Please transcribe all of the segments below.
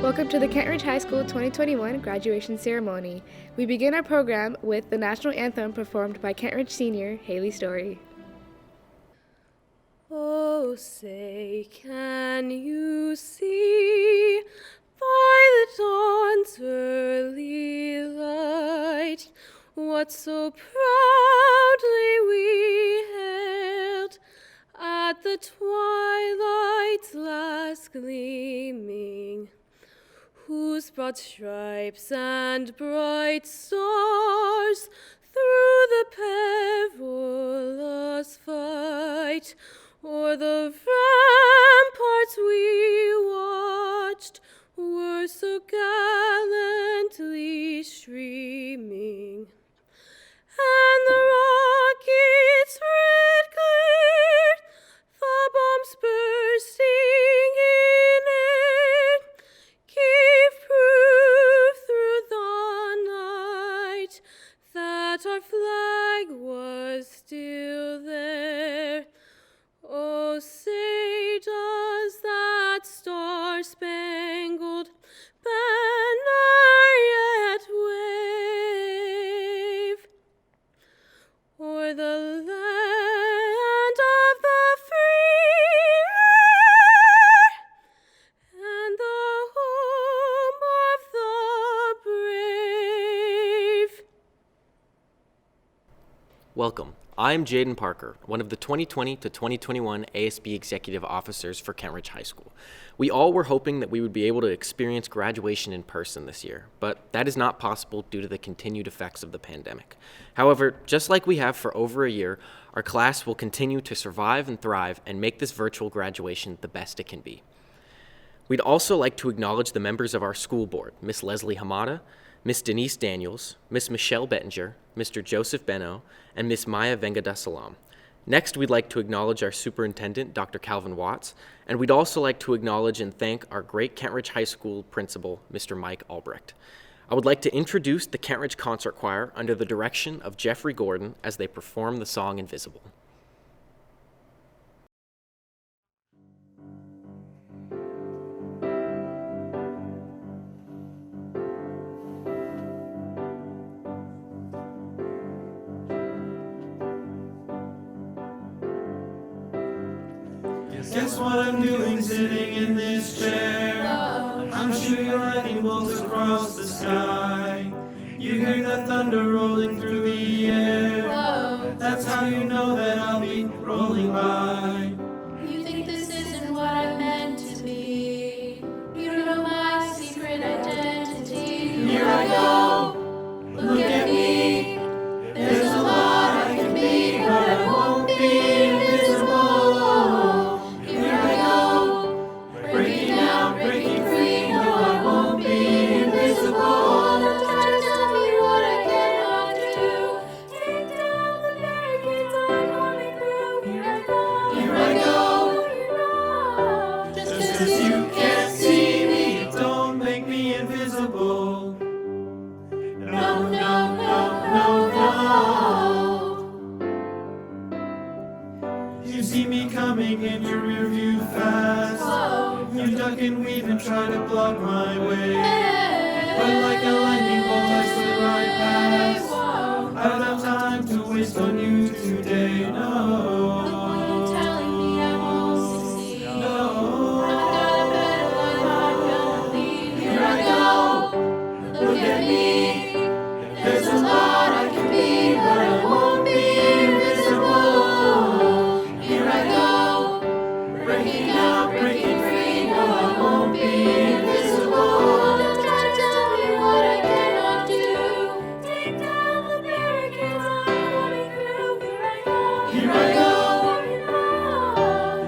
Welcome to the Kentridge High School 2021 graduation ceremony. We begin our program with the national anthem performed by Kentridge senior Haley Storey. Oh, say, can you see by the dawn's early light what so proudly we hailed at the twilight's last gleaming, whose broad stripes and bright stars through the perilous fight o'er the ramparts we watched were so gallantly streaming, and the rockets red glared, the bombs bursting in air gave proof through the night that our flag was still there. Oh, say, does that star-spangled banner yet wave o'er the land of the free and the home of the brave? Welcome. I'm Jaden Parker, one of the 2020 to 2021 ASB Executive Officers for Kentridge High School. We all were hoping that we would be able to experience graduation in person this year, but that is not possible due to the continued effects of the pandemic. However, just like we have for over a year, our class will continue to survive and thrive and make this virtual graduation the best it can be. We'd also like to acknowledge the members of our school board, Miss Leslie Hamada, Miss Denise Daniels, Miss Michele Bettinger, Mr. Joseph Benno, and Miss Maya Vengadasalam. Next, we'd like to acknowledge our superintendent, Dr. Calvin Watts, and we'd also like to acknowledge and thank our great Kentridge High School principal, Mr. Mike Albrecht. I would like to introduce the Kentridge Concert Choir under the direction of Jeffrey Gordon as they perform the song Invisible. Guess what I'm doing sitting in this chair? I'm shooting lightning bolts across the sky. You hear that thunder rolling through the air. That's how you know that I'll be rolling by. You think this isn't what I meant to be. You don't know my secret identity. Here I go, look at me. There's a lot I can be, but I won't be invisible. Here I go, breaking out, breaking free. No, I won't be invisible. Don't try to tell me what I cannot do. Take down the barricades I'm coming through. Here I go. Here I go. Just Just 'cause you can't see me, don't make me invisible. No, no, no, no, no. You see me coming in your rear view fast. You duck and weave and try to block my way. But like a lightning bolt, I slid right past. I don't have time to waste on you today, You're no. telling me I won't succeed. No. I've got a better life I'm gonna lead. Here I go, look at me. There's a lot I can be, but I won't be invisible. Here I go, breaking out, breaking free. No, I won't be invisible. Don't try to tell me what I cannot do. Take down the barricades I'm coming through. Here I go. Here I go,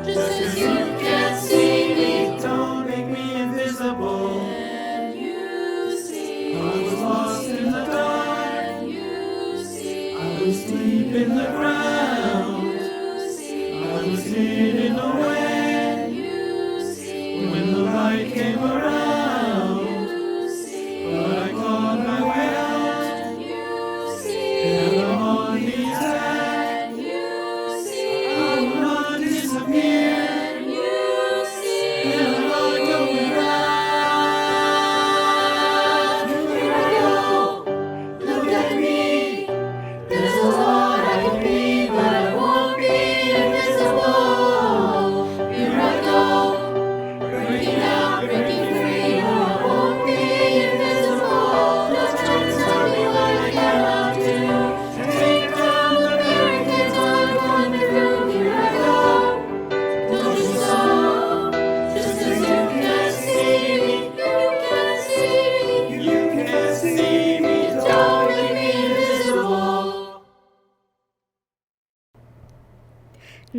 Just just 'cause 'cause you can't see me, don't make me invisible. Can you see? I was lost in the dark, Can you see? I was deep in the ground, Can you see? I was hidden away. Can you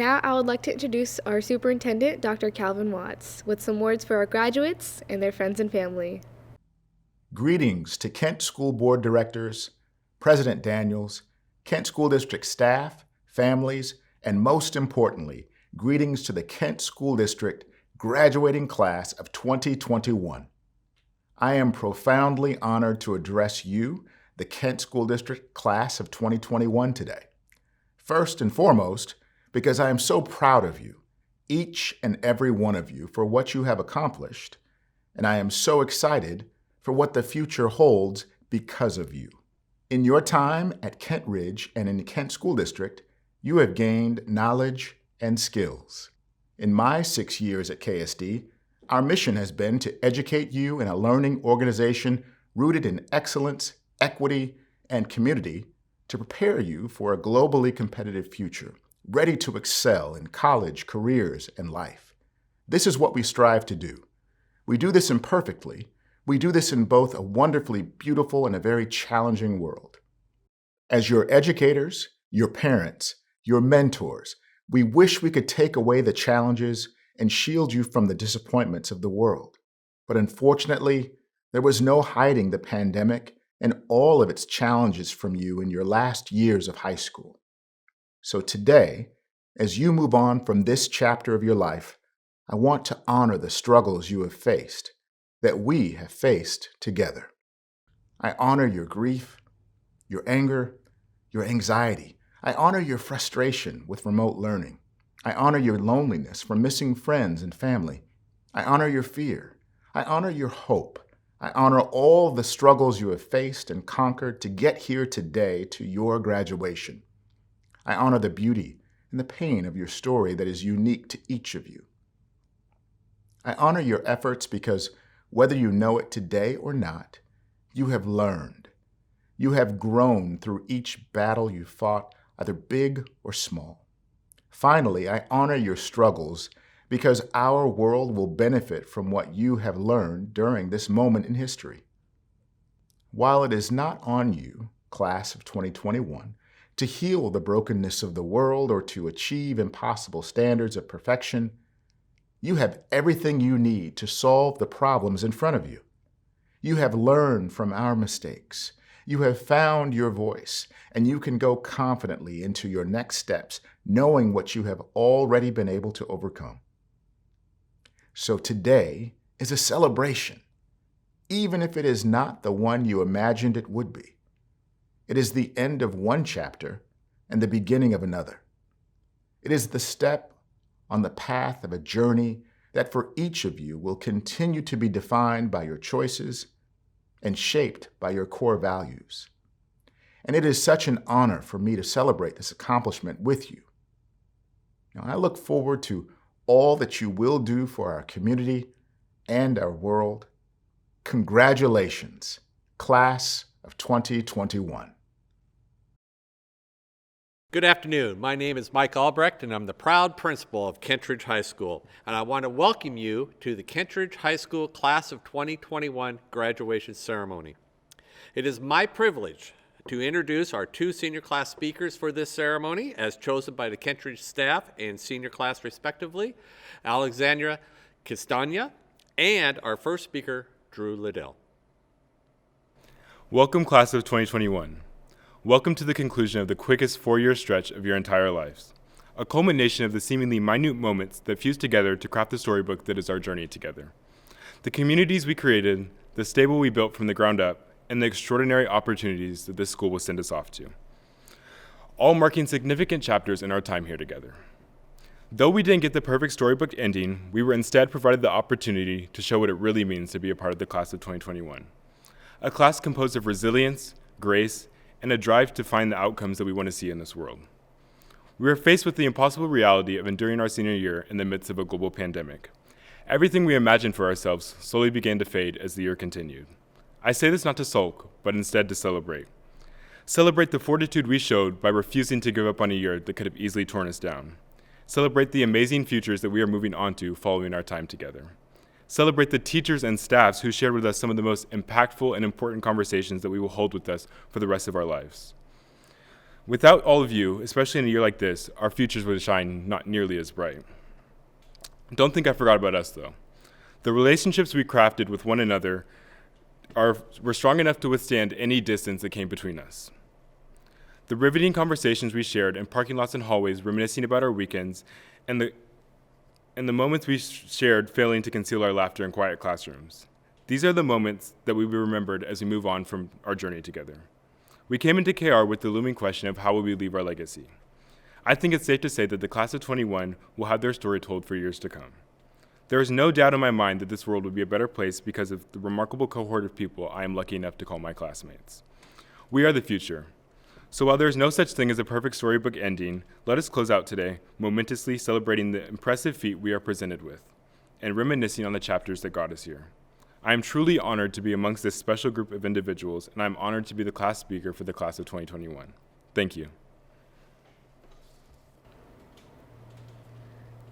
Now I would like to introduce our superintendent, Dr. Calvin Watts, with some words for our graduates and their friends and family. Greetings to Kent School Board Directors, President Daniels, Kent School District staff, families, and most importantly, greetings to the Kent School District graduating class of 2021. I am profoundly honored to address you, the Kent School District class of 2021 today. First and foremost, because I am so proud of you, each and every one of you, for what you have accomplished, and I am so excited for what the future holds because of you. In your time at Kentridge and in the Kent School District, you have gained knowledge and skills. In my 6 years at KSD, our mission has been to educate you in a learning organization rooted in excellence, equity, and community to prepare you for a globally competitive future, ready to excel in college, careers, and life. This is what we strive to do. We do this imperfectly. We do this in both a wonderfully beautiful and a very challenging world. As your educators, your parents, your mentors, we wish we could take away the challenges and shield you from the disappointments of the world. But unfortunately, there was no hiding the pandemic and all of its challenges from you in your last years of high school. So today, as you move on from this chapter of your life, I want to honor the struggles you have faced, that we have faced together. I honor your grief, your anger, your anxiety. I honor your frustration with remote learning. I honor your loneliness from missing friends and family. I honor your fear. I honor your hope. I honor all the struggles you have faced and conquered to get here today to your graduation. I honor the beauty and the pain of your story that is unique to each of you. I honor your efforts because whether you know it today or not, you have learned. You have grown through each battle you fought, either big or small. Finally, I honor your struggles because our world will benefit from what you have learned during this moment in history. While it is not on you, class of 2021, to heal the brokenness of the world or to achieve impossible standards of perfection, you have everything you need to solve the problems in front of you. You have learned from our mistakes. You have found your voice, and you can go confidently into your next steps, knowing what you have already been able to overcome. So today is a celebration, even if it is not the one you imagined it would be. It is the end of one chapter and the beginning of another. It is the step on the path of a journey that for each of you will continue to be defined by your choices and shaped by your core values. And it is such an honor for me to celebrate this accomplishment with you. Now, I look forward to all that you will do for our community and our world. Congratulations, class of 2021. Good afternoon. My name is Mike Albrecht, and I'm the proud principal of Kentridge High School. And I want to welcome you to the Kentridge High School Class of 2021 graduation ceremony. It is my privilege to introduce our two senior class speakers for this ceremony, as chosen by the Kentridge staff and senior class respectively, Alexandra Castagna, and our first speaker, Drew Liddell. Welcome, class of 2021. Welcome to the conclusion of the quickest four-year stretch of your entire lives, a culmination of the seemingly minute moments that fuse together to craft the storybook that is our journey together. The communities we created, the stable we built from the ground up, and the extraordinary opportunities that this school will send us off to, all marking significant chapters in our time here together. Though we didn't get the perfect storybook ending, we were instead provided the opportunity to show what it really means to be a part of the class of 2021, a class composed of resilience, grace, and a drive to find the outcomes that we want to see in this world. We are faced with the impossible reality of enduring our senior year in the midst of a global pandemic. Everything we imagined for ourselves slowly began to fade as the year continued. I say this not to sulk, but instead to celebrate. Celebrate the fortitude we showed by refusing to give up on a year that could have easily torn us down. Celebrate the amazing futures that we are moving on to following our time together. Celebrate the teachers and staffs who shared with us some of the most impactful and important conversations that we will hold with us for the rest of our lives. Without all of you, especially in a year like this, our futures would shine not nearly as bright. Don't think I forgot about us, though. The relationships we crafted with one another were strong enough to withstand any distance that came between us. The riveting conversations we shared in parking lots and hallways reminiscing about our weekends, and the moments we shared failing to conceal our laughter in quiet classrooms. These are the moments that will be remembered as we move on from our journey together. We came into KR with the looming question of how will we leave our legacy. I think it's safe to say that the class of 21 will have their story told for years to come. There is no doubt in my mind that this world would be a better place because of the remarkable cohort of people I am lucky enough to call my classmates. We are the future. So while there is no such thing as a perfect storybook ending, let us close out today momentously celebrating the impressive feat we are presented with and reminiscing on the chapters that got us here. I am truly honored to be amongst this special group of individuals, and I'm honored to be the class speaker for the class of 2021. Thank you.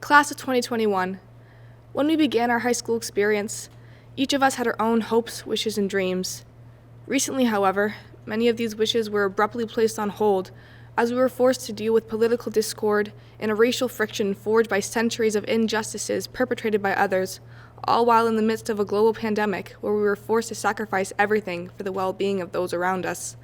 Class of 2021. When we began our high school experience, each of us had our own hopes, wishes, and dreams. Recently, however, many of these wishes were abruptly placed on hold as we were forced to deal with political discord and a racial friction forged by centuries of injustices perpetrated by others, all while in the midst of a global pandemic where we were forced to sacrifice everything for the well-being of those around us.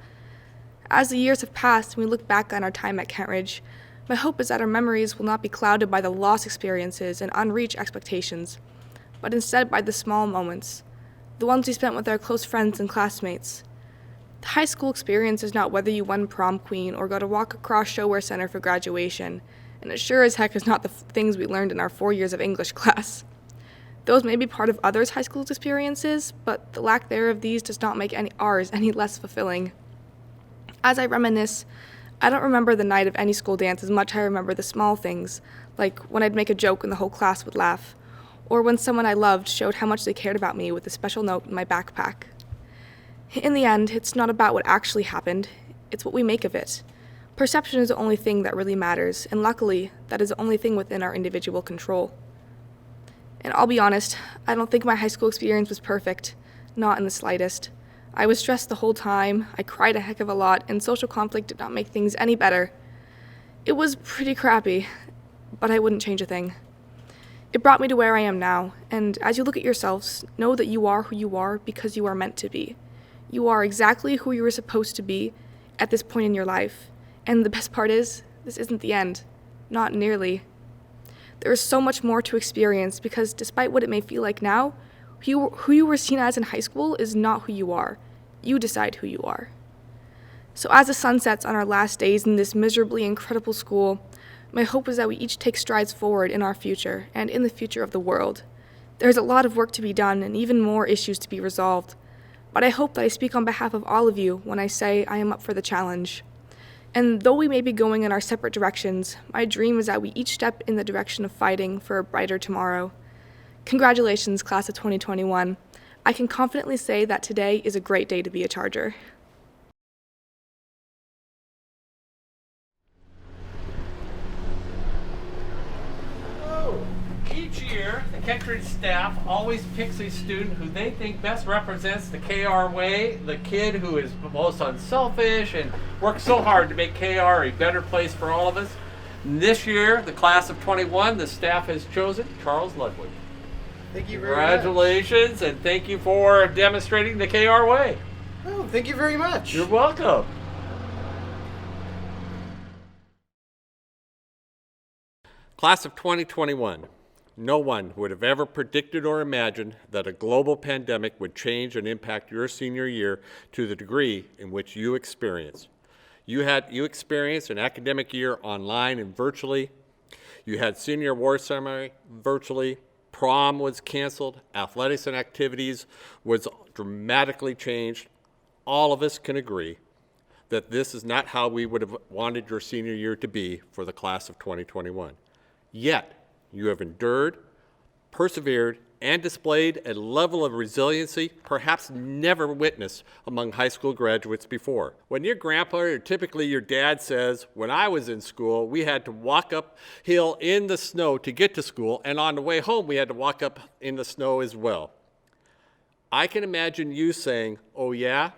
As the years have passed and we look back on our time at Kentridge, my hope is that our memories will not be clouded by the lost experiences and unreached expectations, but instead by the small moments, the ones we spent with our close friends and classmates. The high school experience is not whether you won prom queen or got to walk across Showwear Center for graduation, and it sure as heck is not the things we learned in our 4 years of English class. Those may be part of others' high school experiences, but the lack thereof of these does not make ours any less fulfilling. As I reminisce, I don't remember the night of any school dance as much as I remember the small things, like when I'd make a joke and the whole class would laugh, or when someone I loved showed how much they cared about me with a special note in my backpack. In the end, it's not about what actually happened, it's what we make of it. Perception is the only thing that really matters, and luckily, that is the only thing within our individual control. And I'll be honest, I don't think my high school experience was perfect, not in the slightest. I was stressed the whole time, I cried a heck of a lot, and social conflict did not make things any better. It was pretty crappy, but I wouldn't change a thing. It brought me to where I am now, and as you look at yourselves, know that you are who you are because you are meant to be. You are exactly who you were supposed to be at this point in your life. And the best part is, this isn't the end. Not nearly. There is so much more to experience because despite what it may feel like now, who you were seen as in high school is not who you are. You decide who you are. So as the sun sets on our last days in this miserably incredible school, my hope is that we each take strides forward in our future and in the future of the world. There's a lot of work to be done and even more issues to be resolved. But I hope that I speak on behalf of all of you when I say I am up for the challenge. And though we may be going in our separate directions, my dream is that we each step in the direction of fighting for a brighter tomorrow. Congratulations, class of 2021. I can confidently say that today is a great day to be a Charger. Each year, the Kentridge staff always picks a student who they think best represents the KR way, the kid who is most unselfish and works so hard to make KR a better place for all of us. And this year, the class of 21, the staff has chosen Charles Ludwig. Thank you very much. Congratulations, and thank you for demonstrating the KR way. Oh, thank you very much. You're welcome. Class of 2021. No one would have ever predicted or imagined that a global pandemic would change and impact your senior year to the degree in which you experienced. You experienced an academic year online and virtually. You had senior award ceremony virtually. Prom was canceled. Athletics and activities was dramatically changed. All of us can agree that this is not how we would have wanted your senior year to be for the class of 2021. Yet, you have endured, persevered, and displayed a level of resiliency perhaps never witnessed among high school graduates before. When your grandpa or typically your dad says, when I was in school, we had to walk uphill in the snow to get to school, and on the way home, we had to walk up in the snow as well. I can imagine you saying, oh yeah,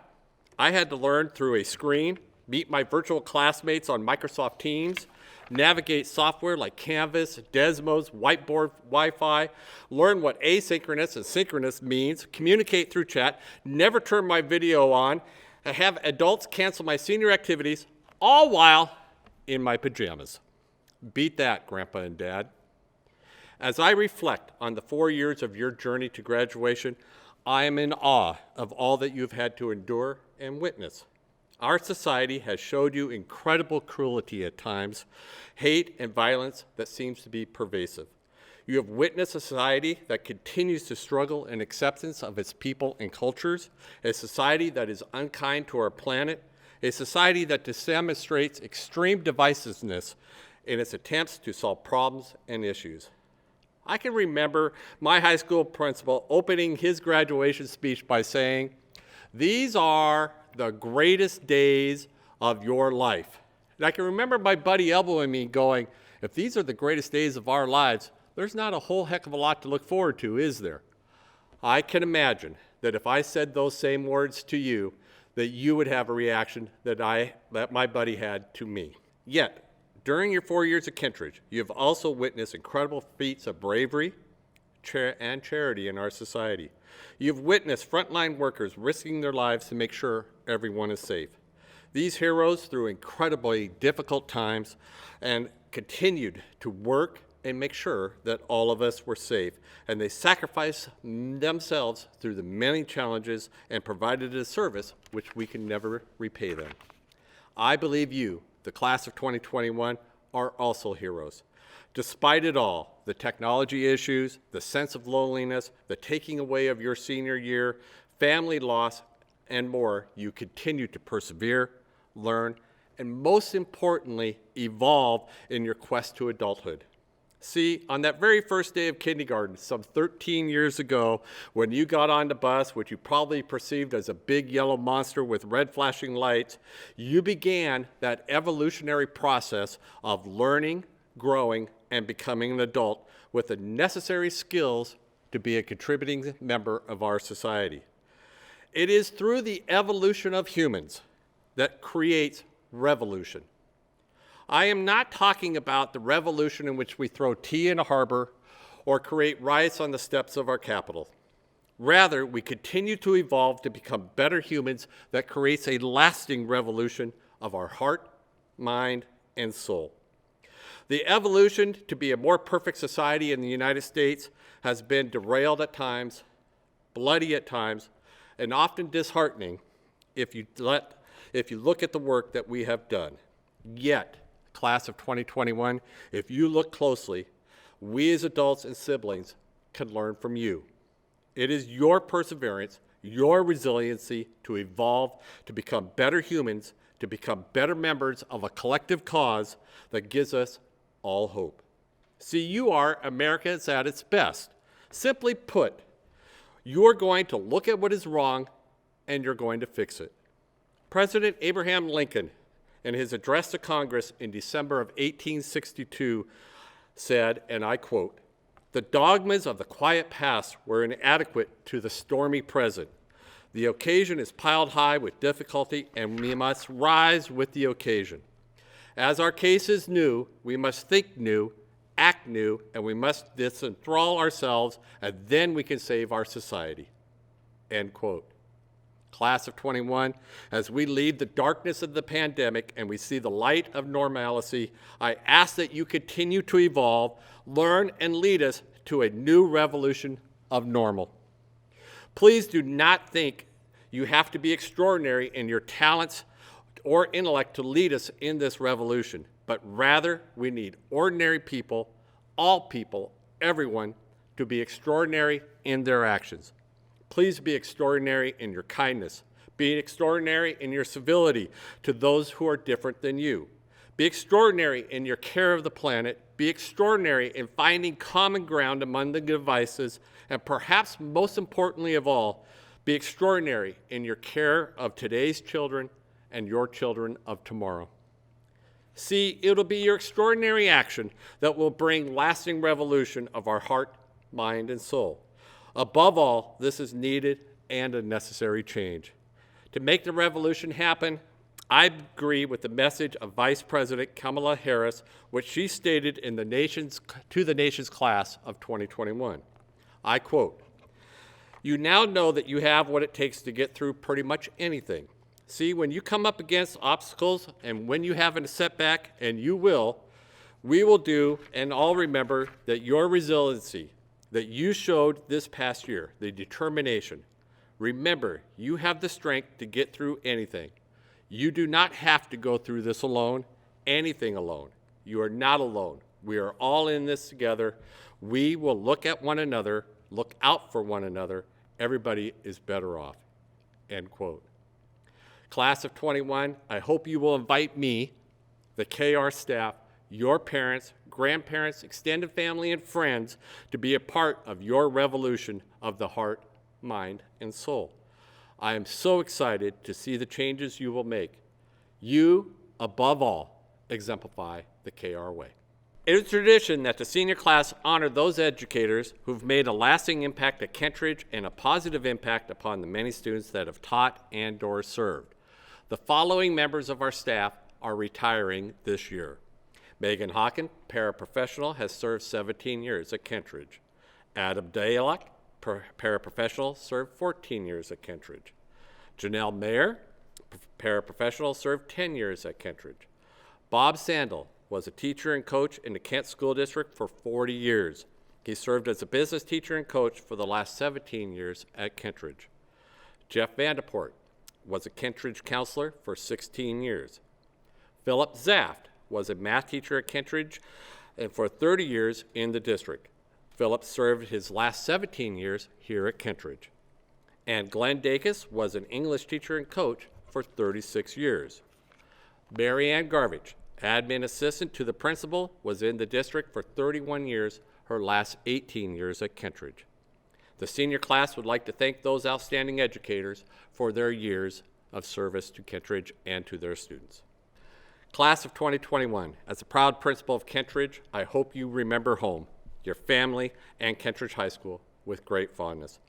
I had to learn through a screen, meet my virtual classmates on Microsoft Teams, navigate software like Canvas, Desmos, Whiteboard, Wi-Fi, learn what asynchronous and synchronous means, communicate through chat, never turn my video on, and have adults cancel my senior activities, all while in my pajamas. Beat that, Grandpa and Dad. As I reflect on the 4 years of your journey to graduation, I am in awe of all that you've had to endure and witness. Our society has showed you incredible cruelty at times, hate and violence that seems to be pervasive. You have witnessed a society that continues to struggle in acceptance of its people and cultures, a society that is unkind to our planet, a society that demonstrates extreme divisiveness in its attempts to solve problems and issues. I can remember my high school principal opening his graduation speech by saying, "These are the greatest days of your life." And I can remember my buddy elbowing me going, "If these are the greatest days of our lives, there's not a whole heck of a lot to look forward to, is there?" I can imagine that if I said those same words to you, that you would have a reaction that my buddy had to me. Yet, during your 4 years at Kentridge, you have also witnessed incredible feats of bravery and charity in our society. You've witnessed frontline workers risking their lives to make sure everyone is safe. These heroes, through incredibly difficult times, and continued to work and make sure that all of us were safe, and they sacrificed themselves through the many challenges and provided a service which we can never repay them. I believe you, the class of 2021, are also heroes. Despite it all, the technology issues, the sense of loneliness, the taking away of your senior year, family loss, and more, you continue to persevere, learn, and most importantly, evolve in your quest to adulthood. See, on that very first day of kindergarten, some 13 years ago, when you got on the bus, which you probably perceived as a big yellow monster with red flashing lights, you began that evolutionary process of learning, growing, and becoming an adult with the necessary skills to be a contributing member of our society. It is through the evolution of humans that creates revolution. I am not talking about the revolution in which we throw tea in a harbor or create riots on the steps of our Capitol. Rather, we continue to evolve to become better humans that creates a lasting revolution of our heart, mind, and soul. The evolution to be a more perfect society in the United States has been derailed at times, bloody at times, and often disheartening if you look at the work that we have done. Yet, class of 2021, if you look closely, we as adults and siblings can learn from you. It is your perseverance, your resiliency to evolve, to become better humans, to become better members of a collective cause that gives us all hope. See, you are America at its best. Simply put, you're going to look at what is wrong and you're going to fix it. President Abraham Lincoln, in his address to Congress in December of 1862, said, and I quote, "The dogmas of the quiet past were inadequate to the stormy present. The occasion is piled high with difficulty, and we must rise with the occasion. As our case is new, we must think new, act new, and we must disenthrall ourselves, and then we can save our society." End quote. Class of 21, as we leave the darkness of the pandemic and we see the light of normalcy, I ask that you continue to evolve, learn, and lead us to a new revolution of normal. Please do not think you have to be extraordinary in your talents or intellect to lead us in this revolution, but rather we need ordinary people, all people, everyone, to be extraordinary in their actions. Please be extraordinary in your kindness. Be extraordinary in your civility to those who are different than you. Be extraordinary in your care of the planet. Be extraordinary in finding common ground among the devices. And perhaps most importantly of all, be extraordinary in your care of today's children and your children of tomorrow. See, it'll be your extraordinary action that will bring lasting revolution of our heart, mind, and soul. Above all, this is needed and a necessary change. To make the revolution happen, I agree with the message of Vice President Kamala Harris, which she stated to the nation's class of 2021. I quote, "You now know that you have what it takes to get through pretty much anything. See, when you come up against obstacles and when you have a setback, and you will, we will do and all remember that your resiliency that you showed this past year, the determination. Remember, you have the strength to get through anything. You do not have to go through this alone, anything alone. You are not alone. We are all in this together. We will look at one another, look out for one another. Everybody is better off." End quote. Class of 21, I hope you will invite me, the KR staff, your parents, grandparents, extended family, and friends to be a part of your revolution of the heart, mind, and soul. I am so excited to see the changes you will make. You, above all, exemplify the KR way. It is tradition that the senior class honor those educators who've made a lasting impact at Kentridge and a positive impact upon the many students that have taught and/or served. The following members of our staff are retiring this year. Megan Hawken, paraprofessional, has served 17 years at Kentridge. Adam Daylock, paraprofessional, served 14 years at Kentridge. Janelle Mayer, paraprofessional, served 10 years at Kentridge. Bob Sandel was a teacher and coach in the Kent School District for 40 years. He served as a business teacher and coach for the last 17 years at Kentridge. Jeff Vandeport was a Kentridge counselor for 16 years. Philip Zaft was a math teacher at Kentridge and for 30 years in the district. Philip served his last 17 years here at Kentridge. And Glenn Dacus was an English teacher and coach for 36 years. Mary Ann Garvich, admin assistant to the principal, was in the district for 31 years, her last 18 years at Kentridge. The senior class would like to thank those outstanding educators for their years of service to Kentridge and to their students. Class of 2021, as a proud principal of Kentridge, I hope you remember home, your family, and Kentridge High School with great fondness.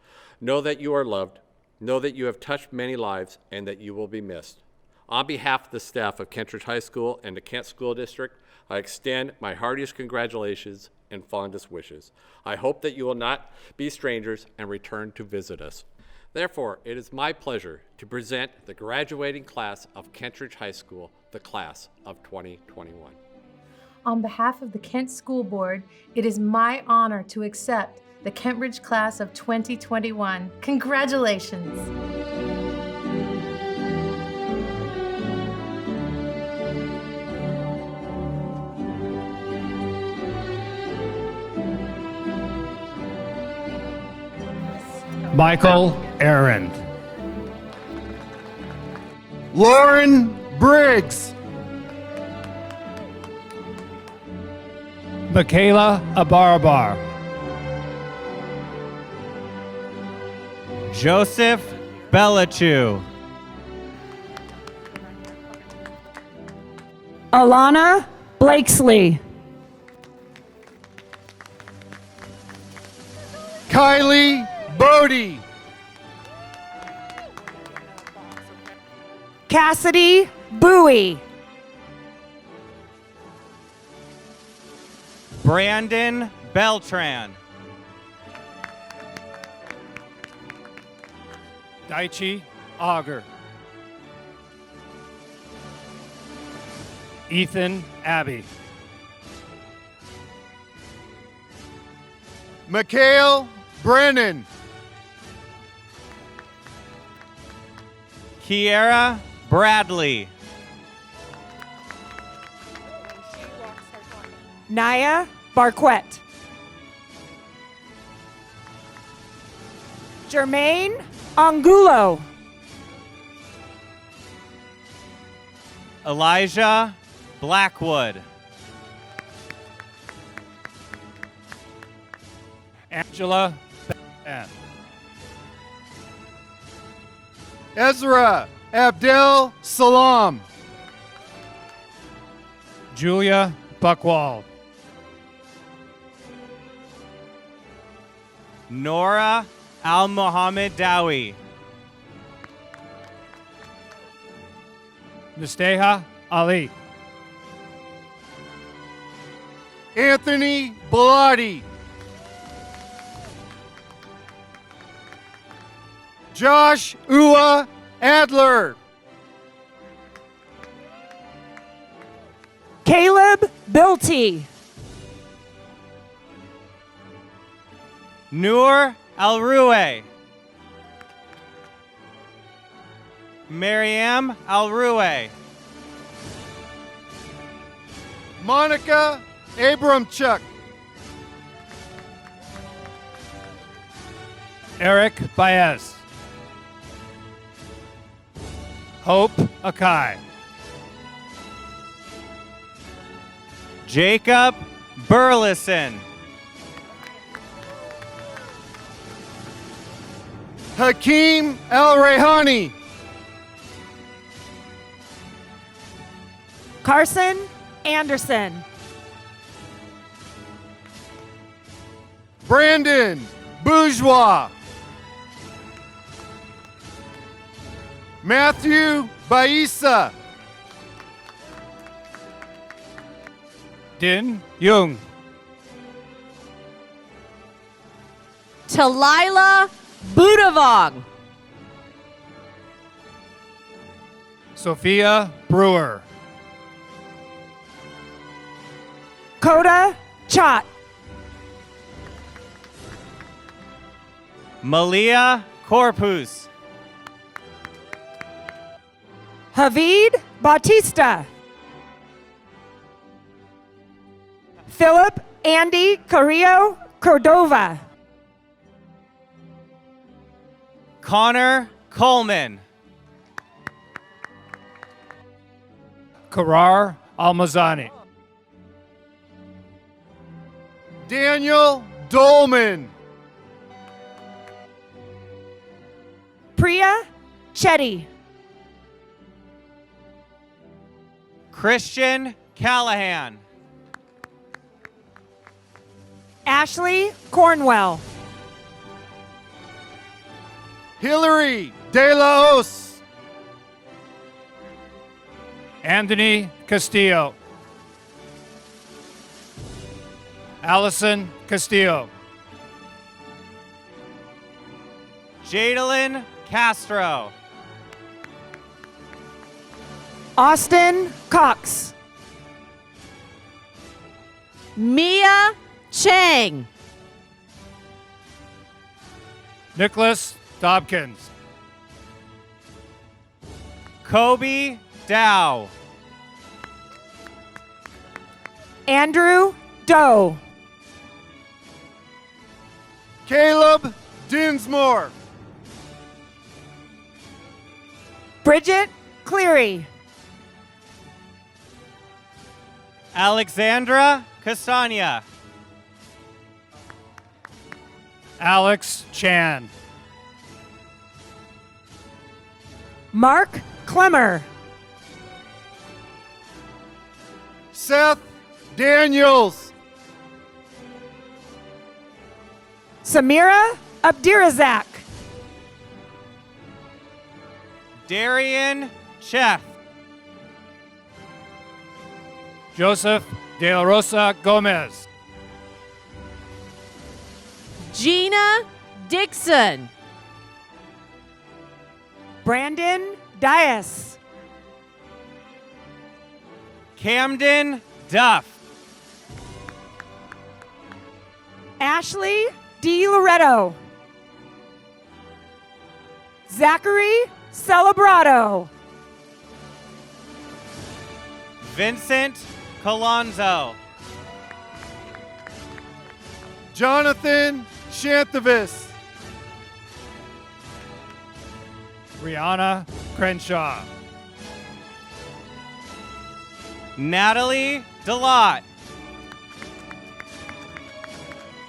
Know that you are loved, know that you have touched many lives, and that you will be missed. On behalf of the staff of Kentridge High School and the Kent School District, I extend my heartiest congratulations and fondest wishes. I hope that you will not be strangers and return to visit us. Therefore, it is my pleasure to present the graduating class of Kentridge High School, the class of 2021. On behalf of the Kent School Board, it is my honor to accept the Kentridge class of 2021. Congratulations! Michael Aaron. Lauren Briggs. Mykayla Abarabar. Joseph Bellachew. Alana Blakesley. Kylie Bodie. Cassidy Bowie. Brandon Beltran. Daichi Auger. Ethan Abbey. Michele Brennan. Kiera Bradley. Naya Barquette. Jermaine Angulo. Elijah Blackwood. Angela Beth. Ezra Abdel Salam. Julia Buckwald. Nora Al-Mohammed Dowie. Nasteha Ali. Anthony Bellotti. Josh Ua Adler. Caleb Bilty. Noor Alrue. Mariam Alrue. Monica Abramchuk. Eric Baez. Hope Akai. Jacob Burleson. Hakeem El Rehani. Carson Anderson. Brandon Bourgeois. Matthew Baisa. Din Young. Talila Budavong. Sophia Brewer. Coda Chot. Malia Corpus. Havid Bautista. Philip Andy Carrillo Cordova. Connor Coleman. Karar Almazani. Daniel Dolman. Priya Chetty. Christian Callahan. Ashley Cornwell. Hillary De La Hoz. Anthony Castillo. Allison Castillo. Jaden Castro. Austin Cox. Mia Chang. Nicholas Dobkins. Kobe Dow. Andrew Doe. Caleb Dinsmore. Bridget Cleary. Alexandra Castagna. Alex Chan. Mark Clemmer. Seth Daniels. Samira Abdirazak. Darian Chef. Joseph De La Rosa Gomez. Gina Dixon. Brandon Dias. Camden Duff. Ashley Di Loretto. Zachary Celebrato. Vincent Colonzo. Jonathan Shantavis. Rihanna Crenshaw. Natalie Delott.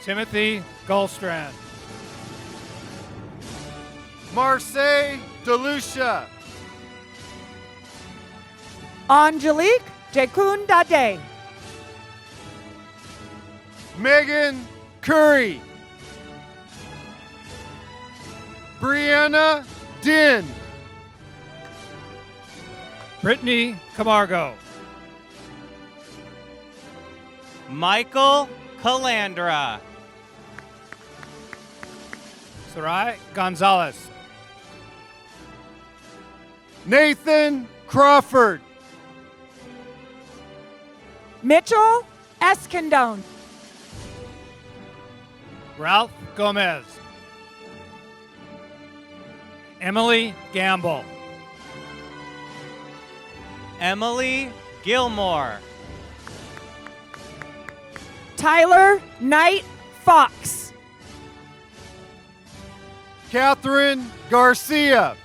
Timothy Gulstrand. Marseille DeLucia. Angelique Jekun Dade. Megan Curry. Brianna Din. Brittany Camargo. Michael Calandra. Sarai Gonzalez. Nathan Crawford. Mitchell Escondone. Ralph Gomez. Emily Gamble. Emily Gilmore. Tyler Knight Fox. Catherine Garcia.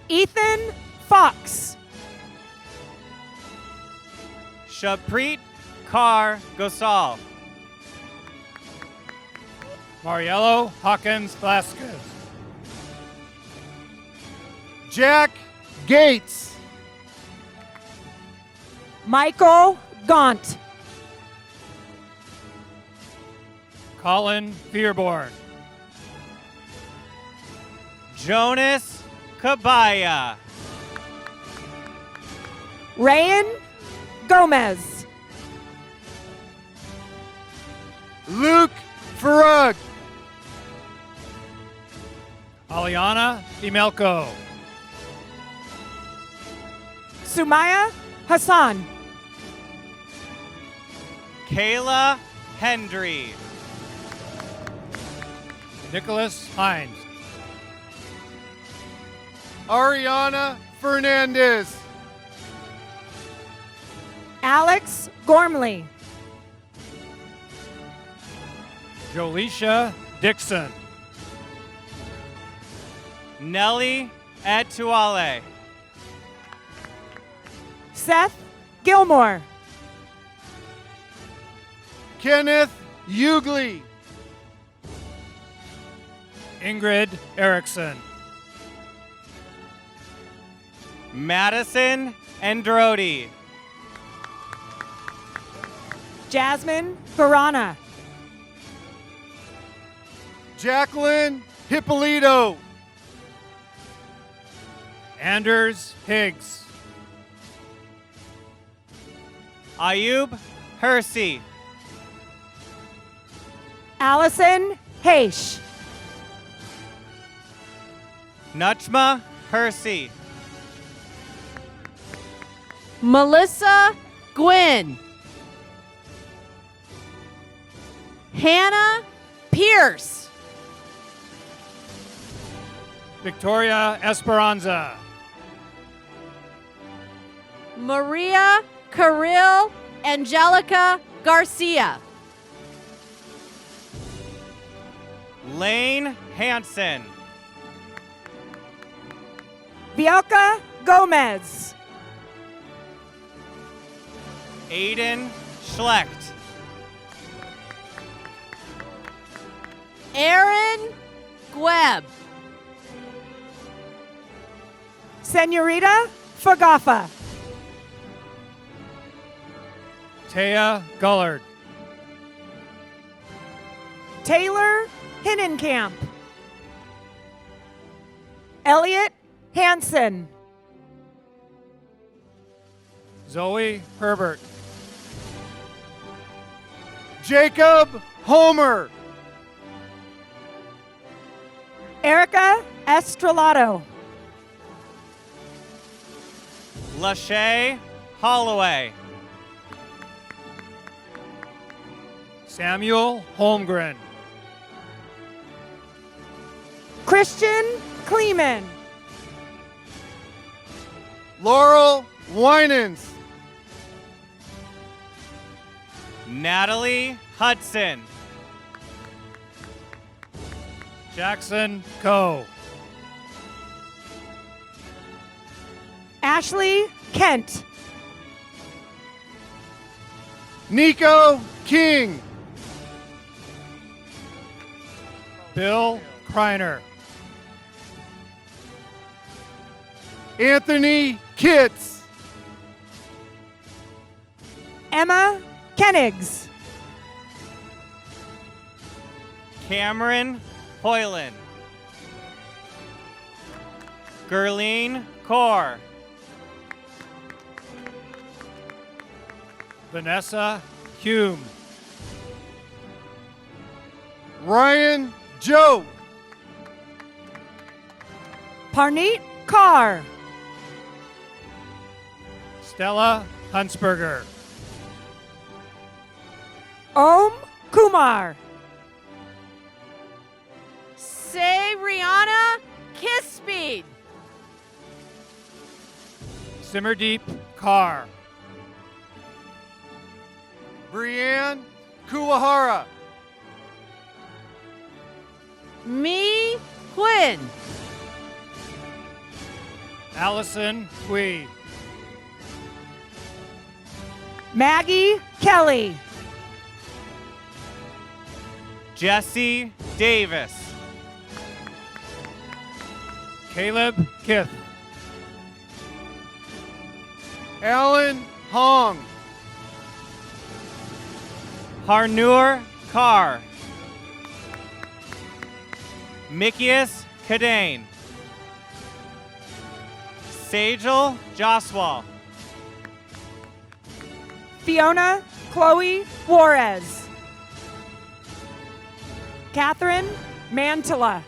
Ethan Fox. Shapreet Kaur Gosal. Mariello Hawkins Vasquez. Jack Gates. Michael Gaunt. Colin Fearborn. Jonas Cabaya. Rayan Gomez. Luke Farag. Aliana Dimelco. Sumaya Hassan. Kayla Hendry. Nicholas Hines. Ariana Fernandez. Alex Gormley. Jolisha Dixon. Nelly Atuale. Seth Gilmore. Kenneth Hughley. Ingrid Erickson. Madison Androdi. Jasmine Varana. Jacqueline Hippolito. Anders Higgs. Ayub Hersey. Allison Haish. Nachma Hersey. Melissa Gwynn. Hannah Pierce. Victoria Esperanza. Maria Kirill Angelica Garcia. Lane Hansen. Bielka Gomez. Aiden Schlecht. Aaron Gwebb. Senorita Fagafa. Taya Gullard. Taylor Hinnenkamp. Elliot Hansen. Zoe Herbert. Jacob Homer. Erica Estrelado. Lachey Holloway. Samuel Holmgren. Christian Kleeman. Laurel Winans. Natalie Hudson. Jackson Coe. Ashley Kent. Nico King. Bill Kreiner. Anthony Kitts. Emma Kennigs. Cameron Hoyland. Gerline Kaur. Vanessa Hume. Ryan Joe. Parneet Kaur. Stella Hunsberger. Om Kumar. Say Rihanna Kiss-Speed. Simmerdeep Carr. Brianne Kuwahara. Me Quinn. Allison Hui. Maggie Kelly. Jesse Davis. Caleb Kith. Alan Hong. Harnur Carr. Mikias Kadane. Sajal Joswal. Fiona Chloe Juarez. Catherine Mantilla.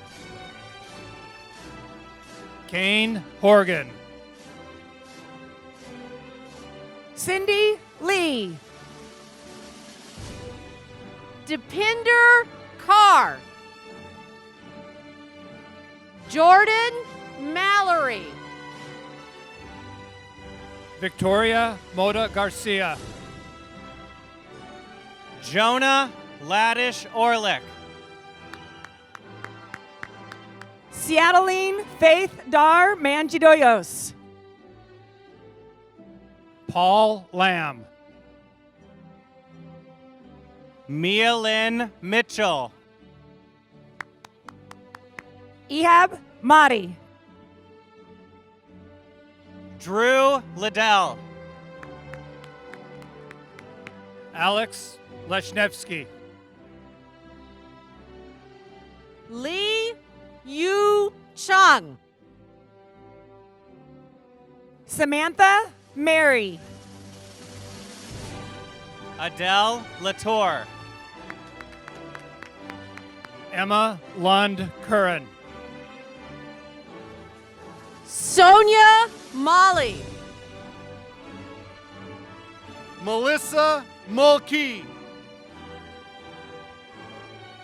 Kane Horgan. Cindy Lee. Depinder Carr. Jordan Mallory. Victoria Moda Garcia. Jonah Ladish Orlick. Seattleine Faith Dar Manjidoyos. Paul Lamb. Mia Lynn Mitchell. Ehab Mahdi. Drew Liddell. Alex Leshnevsky. Lee Yu Chung. Samantha Mary. Adele Latour. Emma Lund Curran. Sonia Molly. Melissa Mulkey.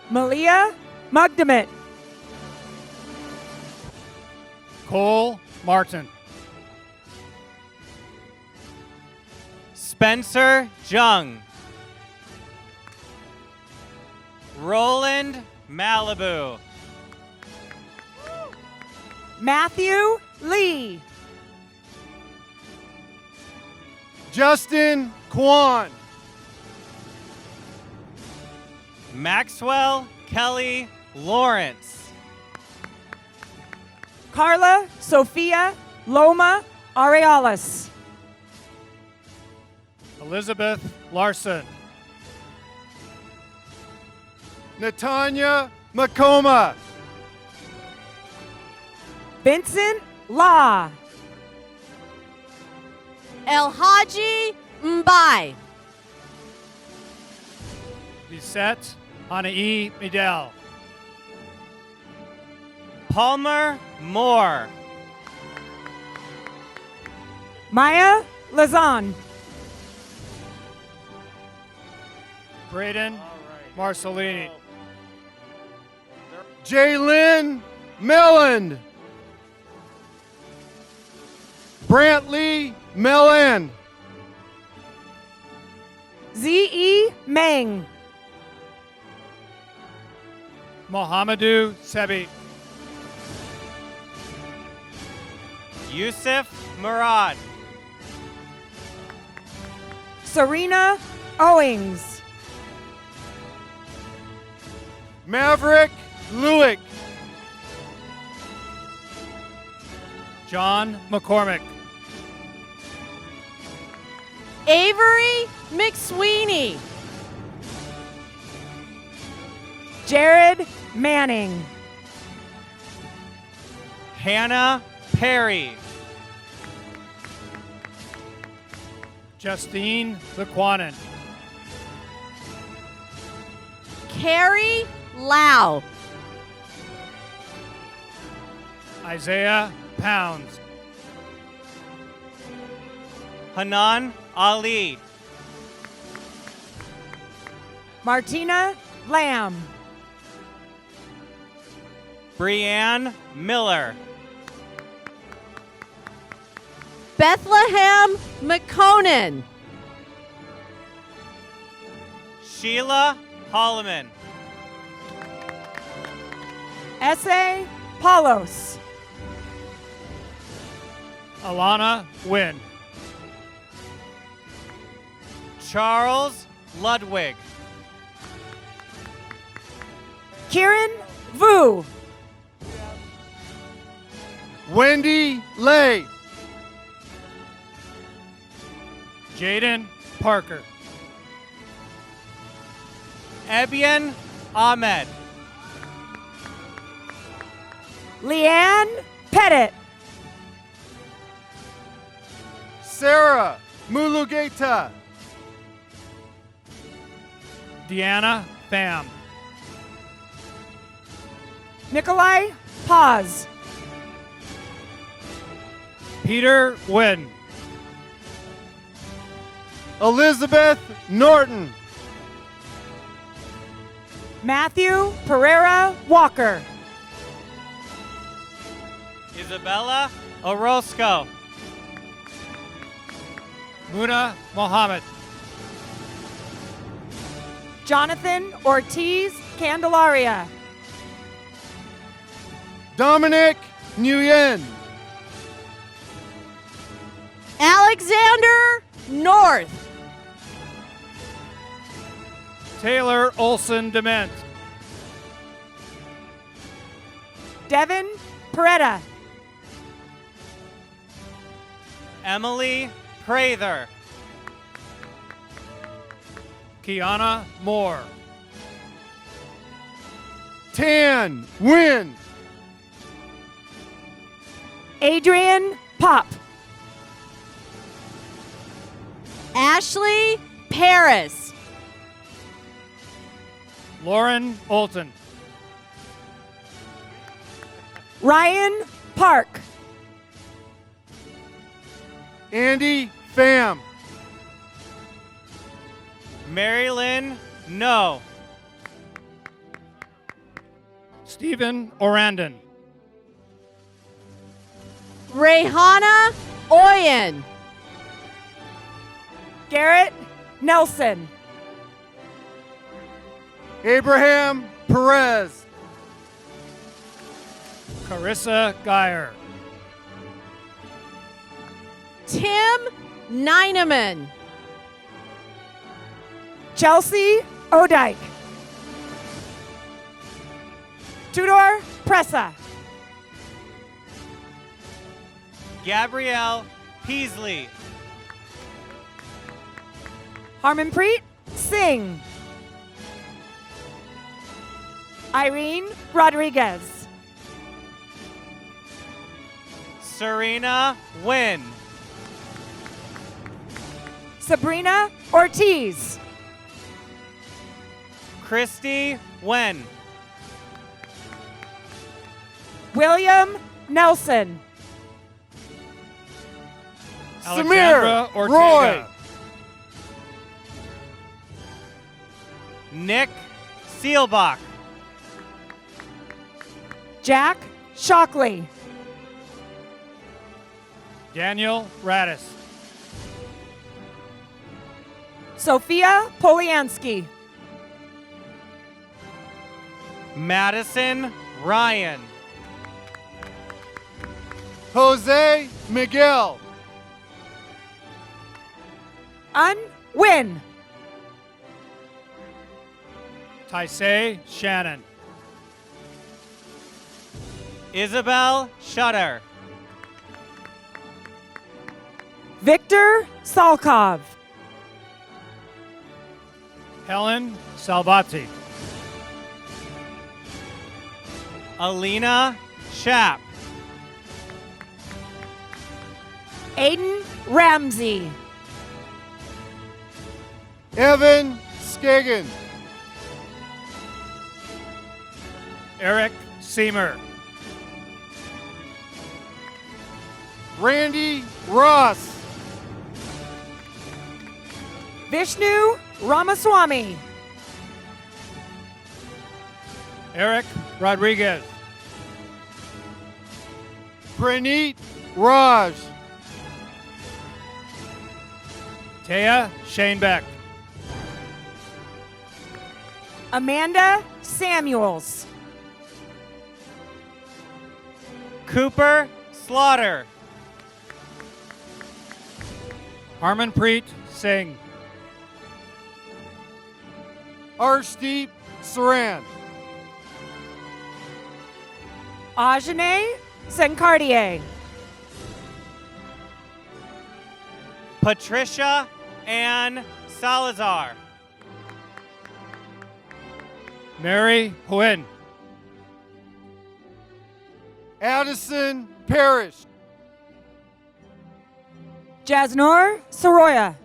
Malia Mugdamit. Cole Martin. Spencer Jung. Roland Malibu. Matthew Lee. Justin Kwan. Maxwell Kelly Lawrence. Carla Sophia Loma Arealis. Elizabeth Larson. Natanya Makoma. Vincent Law. El Haji Mbai. Lisette Hanai Midel. Palmer Moore. Maya Lazan. Braden Marcelini. Jalen Milland. Brantley Milland. Z.E. Meng. Mohamedou Sebi. Yusuf Murad. Serena Owings. Maverick Lewick. John McCormick. Avery McSweeney. Jared Manning. Hannah Perry. Justine Laquanen. Carrie Lau. Isaiah Pounds. Hanan Ali. Martina Lamb. Brianne Miller. Bethlehem McConan. Sheila Holloman. S.A. Paulos. Alana Wynn. Charles Ludwig. Kieran Vu. Wendy Lay. Jaden Parker. Ebian Ahmed. Leanne Pettit. Sarah Mulugeta. Deanna Pham. Nikolai Paz. Peter Wynn. Elizabeth Norton. Matthew Pereira Walker. Isabella Orozco. Muna Mohammed. Jonathan Ortiz Candelaria. Dominic Nguyen. Alexander North. Taylor Olson Dement. Devin Peretta. Emily Prather. Kiana Moore. Tan Win. Adrian Pop. Ashley Paris. Lauren Olton. Ryan Park. Andy Pham. Marilyn No. Stephen Orandon. Rayhana Oyen. Garrett Nelson. Abraham Perez. Carissa Geyer. Tim Nineman. Chelsea O'Dyke. Tudor Pressa. Gabrielle Peasley. Harmanpreet Singh. Irene Rodriguez. Serena Wynn. Sabrina Ortiz. Christy Wen. William Nelson. Alexandra Samir Ortega. Roy. Nick Seelbach. Jack Shockley. Daniel Radis. Sophia Poliansky. Madison Ryan. Jose Miguel. Win. Taisei Shannon. Isabel Shutter. Victor Salkov. Helen Salvati. Alina Schapp. Aiden Ramsey. Evan Skagen. Eric Seamer. Randy Ross. Vishnu Ramaswamy. Eric Rodriguez. Praneet Raj. Taya Shanebeck. Amanda Samuels. Cooper Slaughter. Harmanpreet Singh. Arshdeep Saran. Ajane Sencardier. Patricia Ann Salazar. Mary Huyn. Addison Parrish. Jasnor Soroya.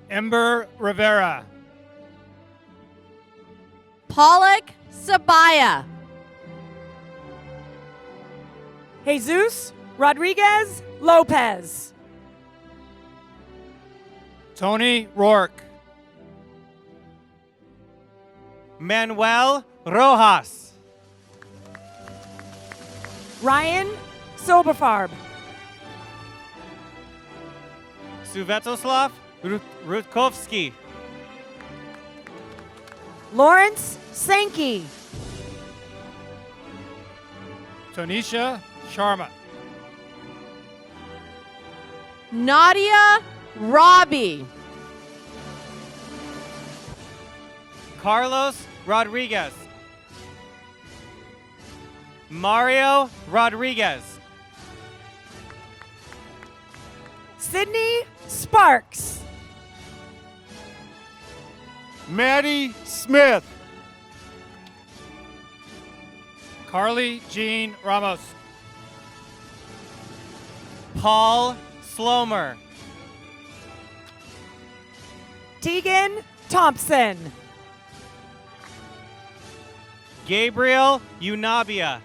Ember Rivera. Palak Sabahya. Jesus Rodriguez Lopez. Tony Rourke. Manuel Rojas. Ryan Soberfarb. Svetoslav Rutkovsky. Lawrence Sankey. Tonisha Sharma. Nadia Robbie. Carlos Rodriguez. Mario Rodriguez. Sydney Sparks. Maddie Smith. Carly Jean Ramos. Paul Slomer. Tegan Thompson. Gabriel Unabia.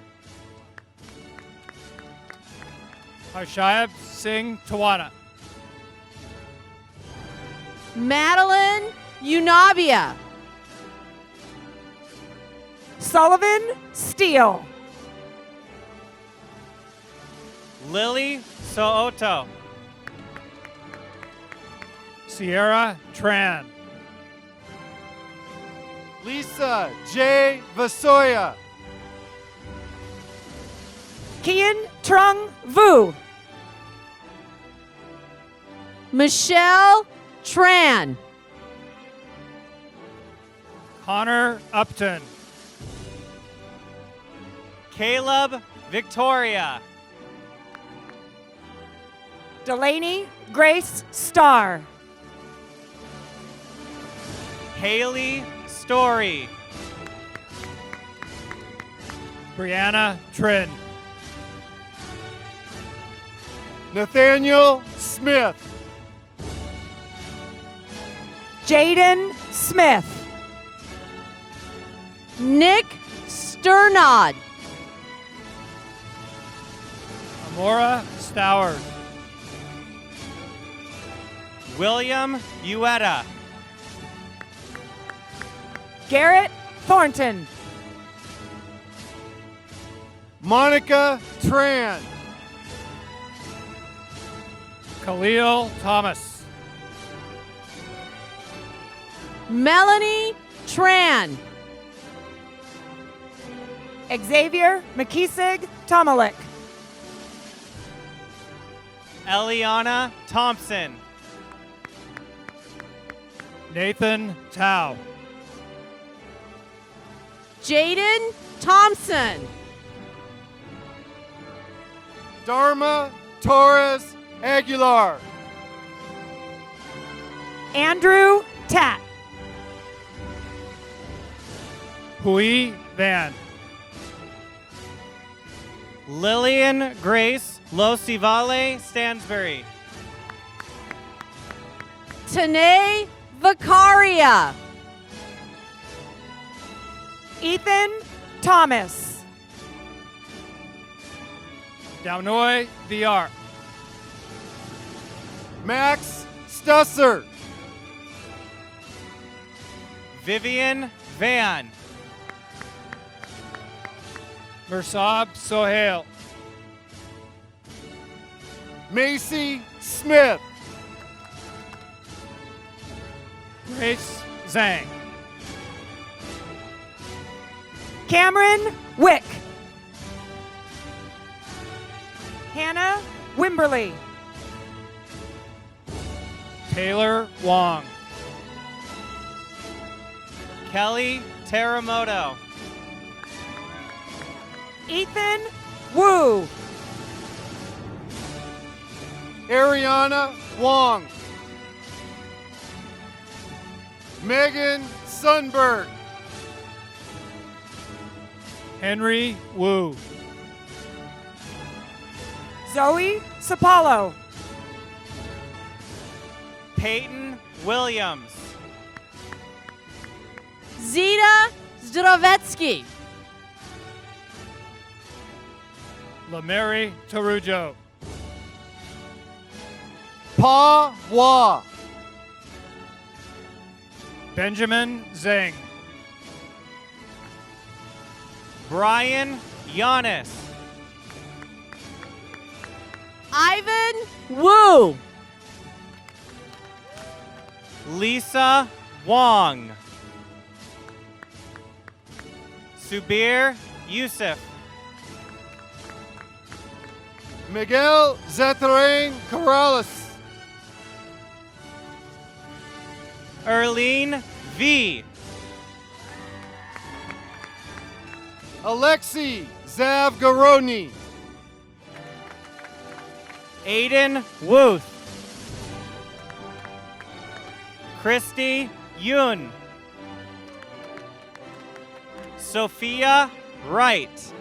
Harshayab Singh Tawana. Madeline Unabia. Sullivan Steele. Lily Soto. Sierra Tran. Lisa J. Vasoya. Kian Trung Vu. Michele Tran. Connor Upton. Caleb Victoria. Delaney Grace Starr. Haley Storey. Brianna Trin. Nathaniel Smith. Jaden Smith. Nick Sternod. Amora Stowers. William Ueda. Garrett Thornton. Monica Tran. Khalil Thomas. Melanie Tran. Xavier McKeesig Tomalik. Eliana Thompson. Nathan Tao. Jaden Thompson. Dharma Torres Aguilar. Andrew Tat. Hui Van. Lillian Grace Losivale Stansbury. Tanae Vicaria. Ethan Thomas. Daunoy VR. Max Stusser. Vivian Van. Mursab Sohail. Macy Smith. Grace Zhang. Cameron Wick. Hannah Wimberly. Taylor Wong. Kelly Teramoto. Ethan Wu. Ariana Wong. Megan Sundberg. Henry Wu. Zoe Sapalo. Peyton Williams. Zita Zdravetsky. Lamary Tarujo. Pa Wa. Benjamin Zhang. Brian Giannis. Ivan Wu. Lisa Wong. Subir Yusuf. Miguel Zatarain Corrales. Erlene V. Alexei Zavgaroni. Aiden Wuth. Christy Yun. Sophia Wright.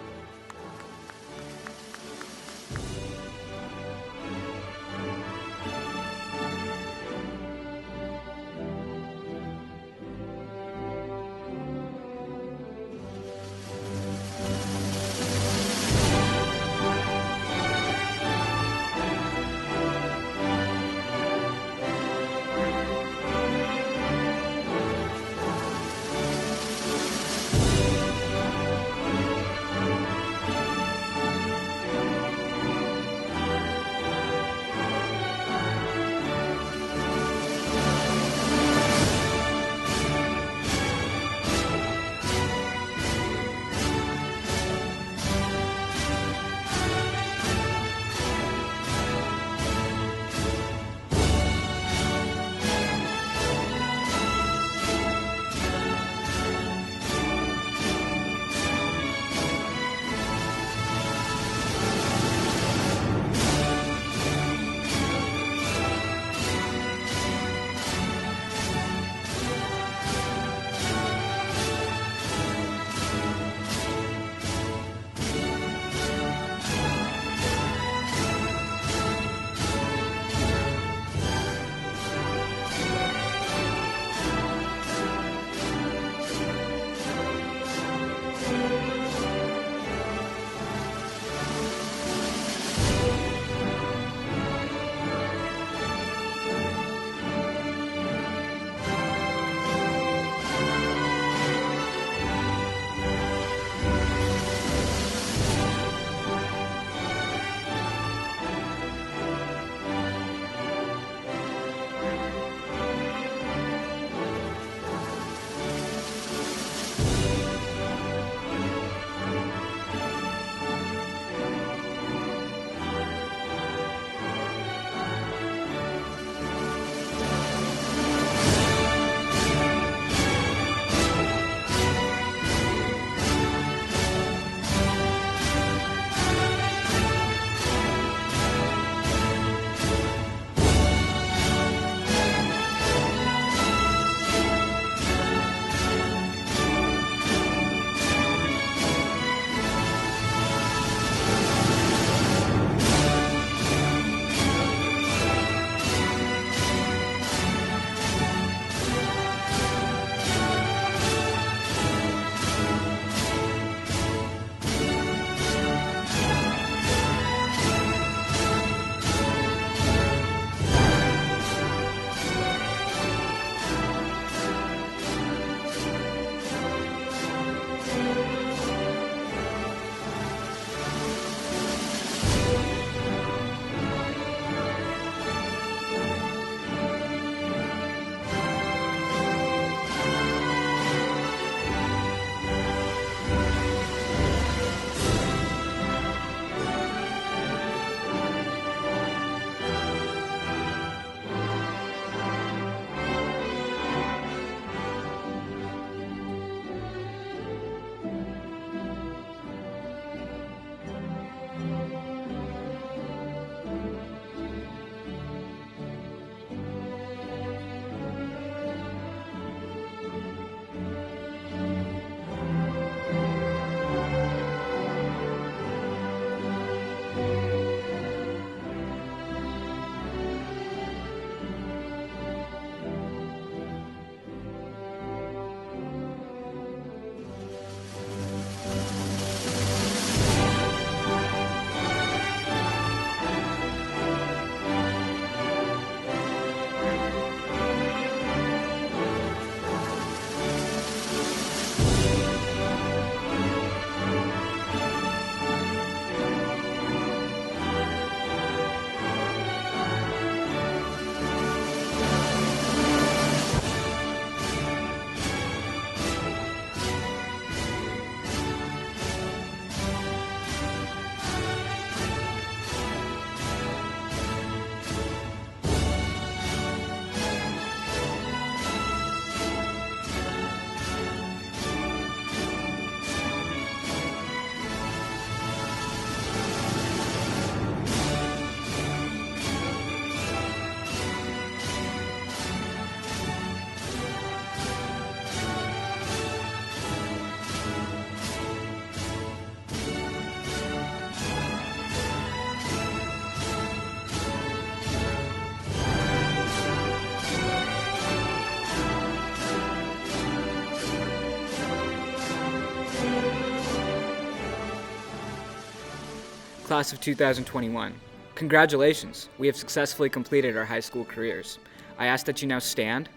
class of 2021. Congratulations, we have successfully completed our high school careers. I ask that you now stand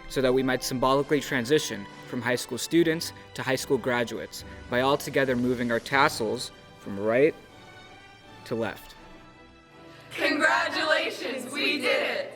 so that we might symbolically transition from high school students to high school graduates by all together moving our tassels from right to left. Congratulations, we did it!